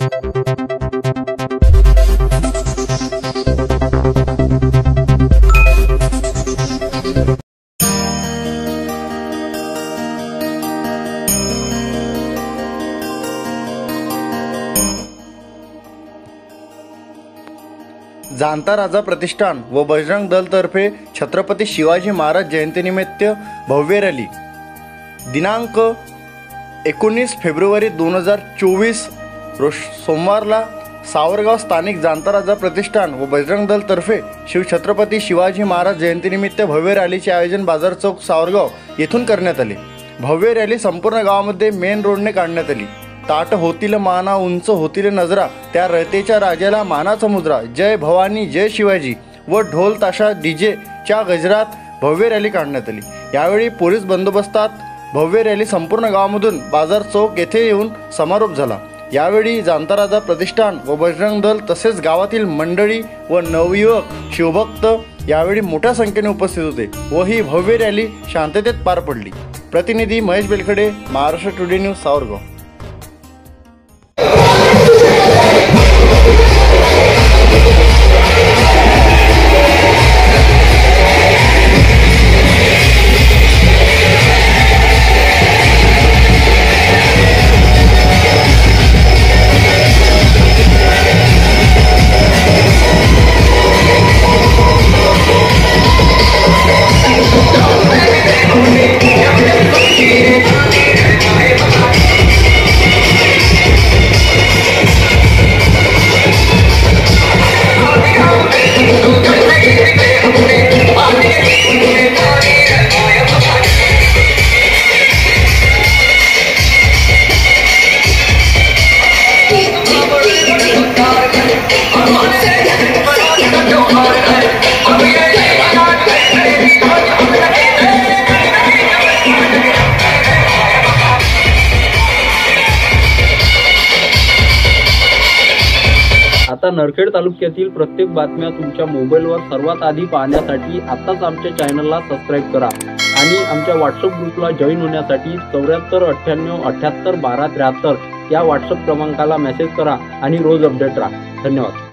जाणता राजा प्रतिष्ठान व बजरंग दल तर्फे छत्रपती शिवाजी महाराज जयंतीनिमित्त भव्य रॅली दिनांक 19 फेब्रुवारी 2024 रोज सोमवारला सावरगाव स्थानिक जाणता राजा प्रतिष्ठान व बजरंग दल तर्फे छत्रपती शिवाजी महाराज जयंतीनिमित्त भव्य रॅलीचे आयोजन बाजार चौक सावरगाव येथून करण्यात आले। भव्य रॅली संपूर्ण गावामध्ये मेन रोडने काढण्यात आली। ताट होतील माना उंच होतील नजरा, त्या रयतेच्या राजाला मानाचा मुजरा, जय भवानी जय शिवाजी व ढोल ताशा डीजे च्या गजरात भव्य रॅली काढण्यात आली। यावेळी पोलीस बंदोबस्तात भव्य रॅली संपूर्ण गावामधून बाजार चौक येथे येऊन समारोप झाला। यावेळी जाणता राजा प्रतिष्ठान व बजरंग दल तसेच गावातील मंडळी व नवयुवक शिवभक्त यावेळी मोठ्या संख्येने उपस्थित होते व ही भव्य रॅली शांततेत पार पडली। प्रतिनिधी महेश बेलखडे, महाराष्ट्र टुडे न्यूज, सावरगाव। आता नरखेड तालुक्यातील प्रत्येक बातम्या तुमच्या मोबाईलवर सर्वात आधी पाहण्यासाठी आताच आमच्या चॅनलला सबस्क्राईब करा आणि आमच्या व्हॉट्सअप ग्रुपला जॉईन होण्यासाठी 7498 78 12 73 या व्हॉट्सअप क्रमांकाला मेसेज करा आणि रोज अपडेट राहा। धन्यवाद।